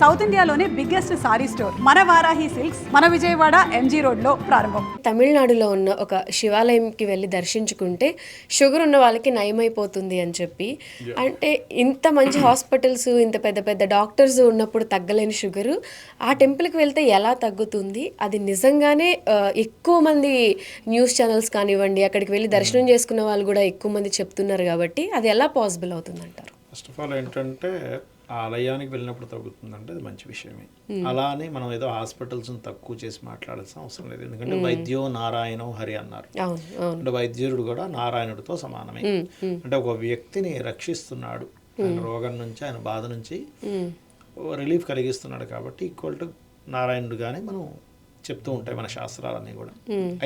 South ఇండియాలోనే biggest sorry store మన Varahi silks మన విజయవాడ ఎంజీ రోడ్లో ప్రారంభం. తమిళనాడులో ఉన్న ఒక శివాలయంకి వెళ్ళి దర్శించుకుంటే షుగర్ ఉన్న వాళ్ళకి నయమైపోతుంది అని చెప్పి, అంటే ఇంత మంచి హాస్పిటల్స్, ఇంత పెద్ద పెద్ద డాక్టర్స్ ఉన్నప్పుడు తగ్గలేని షుగరు ఆ టెంపుల్కి వెళ్తే ఎలా తగ్గుతుంది? అది నిజంగానే ఎక్కువ మంది న్యూస్ ఛానల్స్ కానివ్వండి, అక్కడికి వెళ్ళి దర్శనం చేసుకున్న వాళ్ళు కూడా ఎక్కువ మంది చెప్తున్నారు కాబట్టి అది ఎలా పాసిబుల్ అవుతుంది అంటారు? ఫస్ట్ ఆఫ్ ఆల్ ఏంటంటే ఆలయానికి వెళ్ళినప్పుడు తగ్గుతుందంటే అది మంచి విషయమే. అలా అని మనం ఏదో హాస్పిటల్స్ని తక్కువ చేసి మాట్లాడాల్సిన అవసరం లేదు. ఎందుకంటే వైద్యో నారాయణో హరి అన్నారు. అంటే వైద్యుడు కూడా నారాయణుడితో సమానమే. అంటే ఒక వ్యక్తిని రక్షిస్తున్నాడు, ఆయన రోగం నుంచి, ఆయన బాధ నుంచి రిలీఫ్ కలిగిస్తున్నాడు కాబట్టి ఈక్వల్ టు నారాయణుడుగానే మనం చెప్తూ ఉంటాయి మన శాస్త్రాలన్నీ కూడా.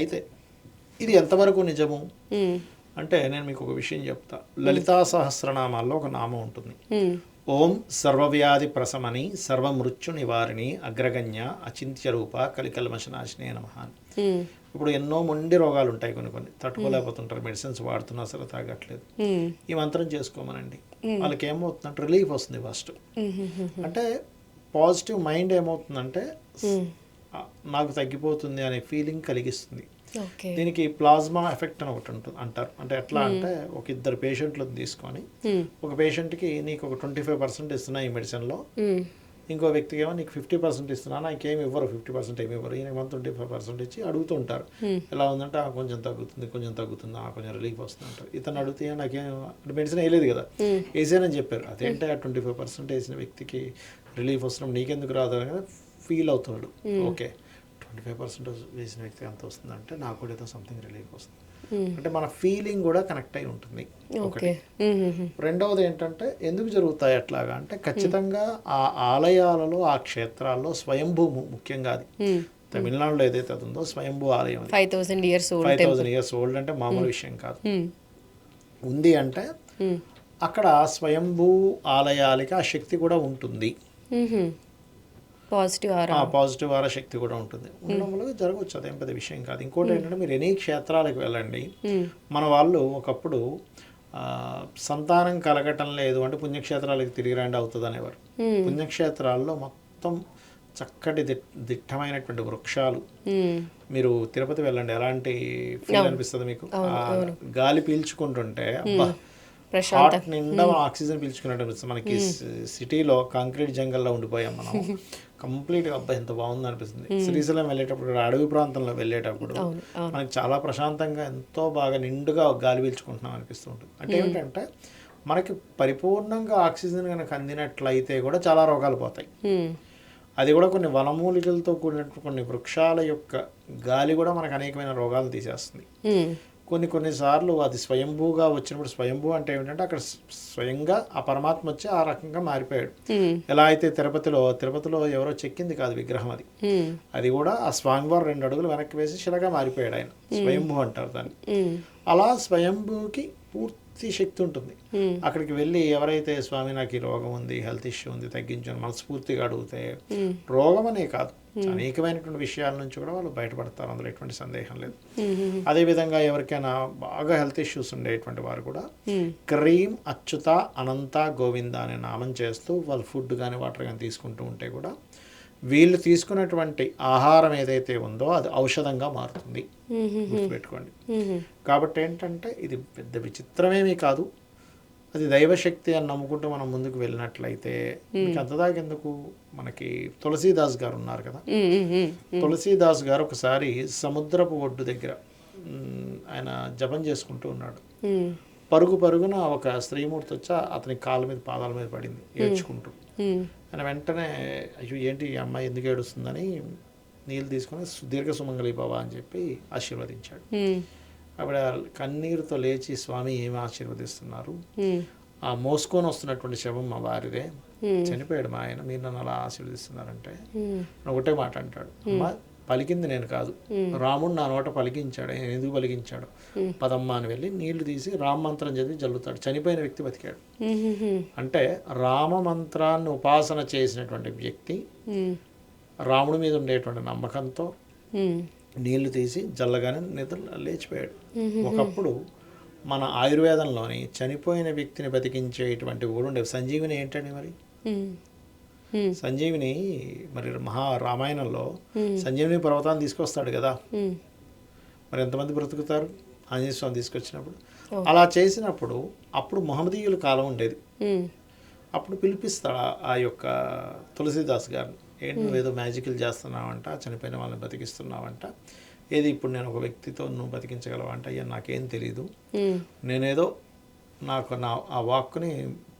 అయితే ఇది ఎంతవరకు నిజము అంటే నేను మీకు ఒక విషయం చెప్తా. లలితా సహస్రనామాల్లో ఒక నామం ఉంటుంది, ఓం సర్వవ్యాధి ప్రశమని సర్వమృత్యు నివారిణి అగ్రగణ్య అచింత్య రూప కలికల్మశనాశినే నమః. ఇప్పుడు ఎన్నో మొండి రోగాలు ఉంటాయి, కొన్ని తట్టుకోలేకపోతుంటారు, మెడిసిన్స్ వాడుతున్నా సరే తాగట్లేదు. ఈ మంత్రం చేసుకోమనండి, వాళ్ళకి ఏమవుతుందంటే రిలీఫ్ వస్తుంది. ఫస్ట్ అంటే పాజిటివ్ మైండ్ ఏమవుతుందంటే నాకు తగ్గిపోతుంది అనే ఫీలింగ్ కలిగిస్తుంది. దీనికి ప్లాస్మా ఎఫెక్ట్ అని ఒకటి ఉంటుంది అంటారు. అంటే ఎట్లా అంటే ఒక ఇద్దరు పేషెంట్లను తీసుకొని ఒక పేషెంట్కి నీకు ఒక 25% ఇస్తున్నా ఈ మెడిసిన్లో, ఇంకో వ్యక్తికి ఏమో నీకు 50% ఇస్తున్నా, నాకేమి ఇవ్వరు, 50% ఏమి ఇవ్వరు, ఈయన 25% ఇచ్చి అడుగుతుంటారు ఎలా ఉందంటే కొంచెం తగ్గుతుంది కొంచెం రిలీఫ్ వస్తుంది అంటారు. ఇతను అడిగితే నాకేం మెడిసిన్ వేయలేదు కదా, వేసానని చెప్పారు. అదేంటే ఆ 25% వేసిన వ్యక్తికి రిలీఫ్ వస్తున్నాం నీకెందుకు రాదు అని ఫీల్ అవుతున్నాడు. ఓకే, 25% వేసిన వ్యక్తికి ఎంత వస్తుందంటే నాకు కూడా ఏదో సంథింగ్ రిలీఫ్ వస్తుంది. అంటే మన ఫీలింగ్ కూడా కనెక్ట్ అయి ఉంటుంది ఒకటి. రెండవది ఏంటంటే ఎందుకు జరుగుతాయి అట్లాగా అంటే ఖచ్చితంగా ఆ ఆలయాలలో, ఆ క్షేత్రాల్లో స్వయంభూ ముఖ్యంగా అది తమిళనాడులో ఏదైతే అది ఉందో స్వయంభూ ఆలయం 5000 ఇయర్స్ ఓల్డ్ అంటే మామూలు విషయం కాదు. ఉంది అంటే అక్కడ స్వయంభూ ఆలయాలకి ఆ శక్తి కూడా ఉంటుంది, పాజిటివ్ ఆరా శక్తి కూడా ఉంటుంది. ఉండడంలో జరగవచ్చు, అదేం పెద్ద విషయం కాదు. ఇంకోటి ఏంటంటే మీరు ఎన్ని క్షేత్రాలకు వెళ్ళండి, మన వాళ్ళు ఒకప్పుడు సంతానం కలగటం లేదు అంటే పుణ్యక్షేత్రాలకు తిరిగి రండి అవుతుంది అనేవారు. పుణ్యక్షేత్రాల్లో మొత్తం చక్కటి దిట్టమైనటువంటి వృక్షాలు. మీరు తిరుపతి వెళ్ళండి, ఎలాంటి ఫీల్ అనిపిస్తుంది మీకు? గాలి పీల్చుకుంటుంటే అబ్బా హార్ట్ నిండా ఆక్సిజన్ పీల్చుకున్నట్టు అనిపిస్తుంది. మనకి సిటీలో కాంక్రీట్ జంగల్లో ఉండిపోయాం మనం, కంప్లీట్గా అబ్బాయి ఎంత బాగుంది అనిపిస్తుంది. శ్రీశైలం వెళ్ళేటప్పుడు, అడవి ప్రాంతంలో వెళ్ళేటప్పుడు మనకి చాలా ప్రశాంతంగా ఎంతో బాగా నిండుగా గాలి పీల్చుకుంటున్నాం అనిపిస్తూ ఉంటుంది. అంటే ఏమిటంటే మనకి పరిపూర్ణంగా ఆక్సిజన్ కనుక అందినట్లయితే కూడా చాలా రోగాలు పోతాయి. అది కూడా కొన్ని వనమూలికలతో కూడినటువంటి కొన్ని వృక్షాల యొక్క గాలి కూడా మనకు అనేకమైన రోగాలు తీసేస్తుంది. కొన్నిసార్లు అది స్వయంభూగా వచ్చినప్పుడు, స్వయంభూ అంటే ఏమిటంటే అక్కడ స్వయంగా ఆ పరమాత్మ వచ్చి ఆ రకంగా మారిపోయాడు. ఎలా అయితే తిరుపతిలో ఎవరో చెక్కింది కాదు విగ్రహం, అది కూడా ఆ స్వామివారు 2 అడుగులు వెనక్కి వేసి శిలగా మారిపోయాడు ఆయన. స్వయంభూ అంటారు దాన్ని. అలా స్వయంభూకి పూర్తి శక్తి ఉంటుంది. అక్కడికి వెళ్ళి ఎవరైతే స్వామి నాకు ఈ రోగం ఉంది, హెల్త్ ఇష్యూ ఉంది, తగ్గించని మనస్ఫూర్తిగా అడిగితే రోగం అనే కాదు అనేకమైనటువంటి విషయాల నుంచి కూడా వాళ్ళు బయటపడతారు, అందులో ఎటువంటి సందేహం లేదు. అదేవిధంగా ఎవరికైనా బాగా హెల్త్ ఇష్యూస్ ఉండేటువంటి వారు కూడా క్రీం అచ్యుత అనంత గోవింద అనే నామం చేస్తూ వాళ్ళు ఫుడ్ కానీ వాటర్ కానీ తీసుకుంటూ ఉంటే కూడా వీళ్ళు తీసుకున్నటువంటి ఆహారం ఏదైతే ఉందో అది ఔషధంగా మారుతుంది, గుర్తుపెట్టుకోండి. కాబట్టి ఏంటంటే ఇది పెద్ద విచిత్రమేమీ కాదు, అది దైవశక్తి అని నమ్ముకుంటూ మనం ముందుకు వెళ్ళినట్లయితే మీకు అంతదాకెందుకు. మనకి తులసీదాస్ గారు ఉన్నారు కదా, తులసీదాస్ గారు ఒకసారి సముద్రపు ఒడ్డు దగ్గర ఆయన జపం చేసుకుంటూ ఉన్నాడు. పరుగున ఒక స్త్రీమూర్తి వచ్చి అతని పాదాల మీద పడింది ఏడ్చుకుంటూ. ఆయన వెంటనే అయ్యో ఏంటి ఈ అమ్మాయి ఎందుకు ఏడుస్తుందని నీళ్ళు తీసుకుని దీర్ఘ సుమంగళి భవ అని చెప్పి ఆశీర్వదించాడు. ఆవిడ కన్నీరుతో లేచి స్వామి ఏమి ఆశీర్వదిస్తున్నారు, ఆ మోసుకొని వస్తున్నటువంటి శవం మా వారిదే, చనిపోయాడు మా ఆయన, మీరు నన్ను అలా ఆశీర్వదిస్తున్నారంటే ఒకటే మాట అంటాడు, అమ్మ పలికింది నేను కాదు, రాముడు నా నోట పలికించాడు. ఆయన ఎందుకు పలికించాడు, పదమ్మ అని వెళ్ళి నీళ్లు తీసి రామ మంత్రం చదివి జల్లుతాడు. చనిపోయిన వ్యక్తి బతికాడు. అంటే రామ మంత్రాన్ని ఉపాసన చేసినటువంటి వ్యక్తి రాముడి మీద ఉండేటువంటి నమ్మకంతో నీళ్లు తీసి జల్లగానే నిద్ర లేచిపోయాడు. ఒకప్పుడు మన ఆయుర్వేదంలోని చనిపోయిన వ్యక్తిని బతికించేటువంటి కూడా ఉండేవి. సంజీవిని ఏంటండి మరి? సంజీవిని మరి రామాయణంలో సంజీవిని పర్వతాన్ని తీసుకొస్తాడు కదా, మరి ఎంతమంది బ్రతుకుతారు ఆంజనేయ స్వామి తీసుకొచ్చినప్పుడు? అలా చేసినప్పుడు అప్పుడు మహమ్మదీయుల కాలం ఉండేది. అప్పుడు పిలిపిస్తాడు ఆ యొక్క తులసీదాస్ గారిని, ఏంటి నువ్వు ఏదో మ్యాజికల్ చేస్తున్నావంట, చనిపోయిన వాళ్ళని బతికిస్తున్నావంట, ఏది ఇప్పుడు నేను ఒక వ్యక్తితో నువ్వు బతికించగలవంట, అయ్యా నాకేం తెలీదు, నేనేదో నాకు ఆ వాక్కుని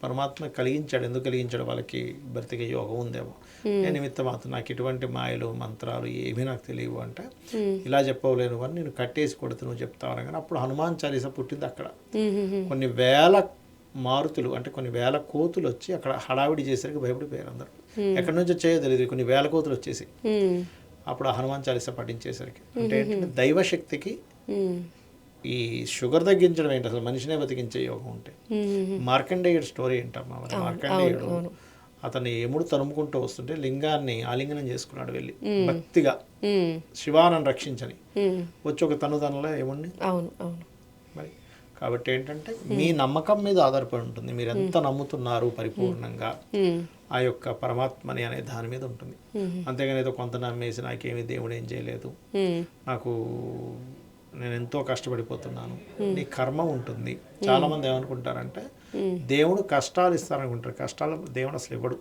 పరమాత్మ కలిగించాడు, ఎందుకు కలిగించాడు, వాళ్ళకి బ్రతికే యోగం ఉందేమో, నేను నిమిత్త మాత్రం, నాకు ఇటువంటి మాయలు మంత్రాలు ఏమీ నాకు తెలియవు అంటే, ఇలా చెప్పవలేను అని నేను కట్టేసి కొడుతూ నువ్వు చెప్తావు అనగానే అప్పుడు హనుమాన్ చాలీసా పుట్టింది అక్కడ. కొన్ని వేల మారుతులు అంటే కొన్ని వేల కోతులు వచ్చి అక్కడ హడావిడి చేసరికి భయపడిపోయారు అందరూ, ఎక్కడి నుంచి వచ్చాయో తెలియదు, కొన్ని వేల కోతులు వచ్చేసి అప్పుడు ఆ హనుమాన్ చాలీసా పఠించేసరికి. అంటే ఏంటంటే దైవశక్తికి ఈ షుగర్ తగ్గించడం ఏంటి, అసలు మనిషినే బతికించే యోగం ఉంటే. మార్కండేయుడు స్టోరీ ఏంటమ్మా, మార్కండేయుడు అతన్ని యముడు తరుముకుంటూ వస్తుంటే లింగాన్ని ఆలింగనం చేసుకున్నాడు వెళ్ళి భక్తిగా, శివానని రక్షించని, వచ్చి ఒక తనుదనలో యముడిని. మరి కాబట్టి ఏంటంటే మీ నమ్మకం మీద ఆధారపడి ఉంటుంది, మీరు ఎంత నమ్ముతున్నారు పరిపూర్ణంగా ఆ యొక్క పరమాత్మని అనే దాని మీద ఉంటుంది. అంతేగాని ఏదో కొంత నమ్మేసి నాకేమీ దేవుడు ఏం చేయలేదు, నాకు నేను ఎంతో కష్టపడిపోతున్నాను, నీ కర్మ ఉంటుంది. చాలామంది ఏమనుకుంటారంటే దేవుడు కష్టాలు ఇస్తారనుకుంటారు, కష్టాలు దేవుడు అసలు ఇవ్వడు.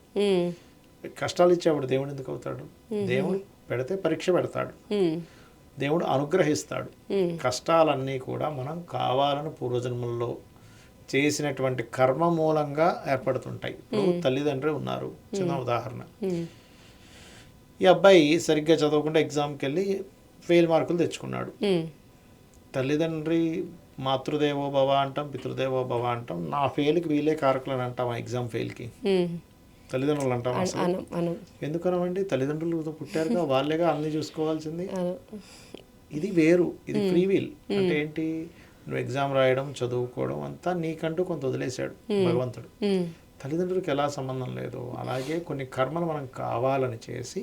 కష్టాలు ఇచ్చేవాడు దేవుడు ఎందుకు అవుతాడు? దేవుడు పెడితే పరీక్ష పెడతాడు, దేవుడు అనుగ్రహిస్తాడు. కష్టాలన్నీ కూడా మనం కావాలని పూర్వజన్మల్లో చేసినటువంటి కర్మ మూలంగా ఏర్పడుతుంటాయి. ఇప్పుడు తల్లిదండ్రులు ఉన్నారు, చిన్న ఉదాహరణ, ఈ అబ్బాయి సరిగ్గా చదవకుండా ఎగ్జామ్కి వెళ్ళి ఫెయిల్ మార్కులు తెచ్చుకున్నాడు. తల్లిదండ్రి మాతృదేవో భవ అంటాం, పితృదేవో భవ అంటాం, నా ఫెయిల్కి వీలే కారకులు అని అంటాం, ఆ ఎగ్జామ్ ఫెయిల్కి తల్లిదండ్రులు అంటాం. అసలు ఎందుకనమండి, తల్లిదండ్రులతో పుట్టారుగా, వాళ్ళేగా అన్ని చూసుకోవాల్సింది. ఇది వేరు, ఇది ఫ్రీ విల్. అంటే ఏంటి, నువ్వు ఎగ్జామ్ రాయడం చదువుకోవడం అంతా నీకంటూ కొంత వదిలేశాడు భగవంతుడు. తల్లిదండ్రులకు ఎలా సంబంధం లేదు. అలాగే కొన్ని కర్మలు మనం కావాలని చేసి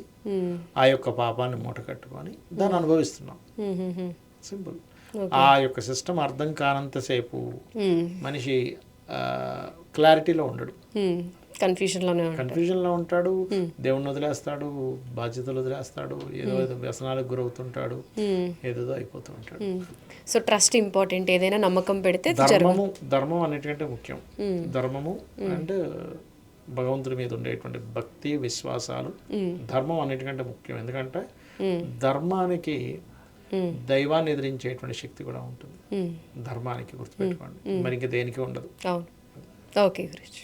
ఆ యొక్క పాపాన్ని మూట కట్టుకొని దాన్ని అనుభవిస్తున్నాం. సింపుల్. ఆ యొక్క సిస్టమ్ అర్థం కానంతసేపు మనిషి క్లారిటీలో ఉండడు, కన్ఫ్యూజన్లో ఉంటాడు, దేవుణ్ణి వదిలేస్తాడు, బాధ్యతలు వదిలేస్తాడు, ఏదో వ్యసనాలకు గురవుతుంటాడు, ఏదేదో అయిపోతూ ఉంటాడు. సో ట్రస్ట్ ఇంపార్టెంట్, ఏదైనా నమ్మకం పెడితే ధర్మం అన్నిటికంటే ముఖ్యం. ధర్మము అండ్ భగవంతుడి మీద ఉండేటువంటి భక్తి విశ్వాసాలు, ధర్మం అన్నిటికంటే ముఖ్యం. ఎందుకంటే ధర్మానికి దైవాన్ని ఎదిరించేటువంటి శక్తి కూడా ఉంటుంది, ధర్మానికి గుర్తుపెట్టుకోండి, మరి ఇంకా దేనికి ఉండదు. ఓకే గురుజీ.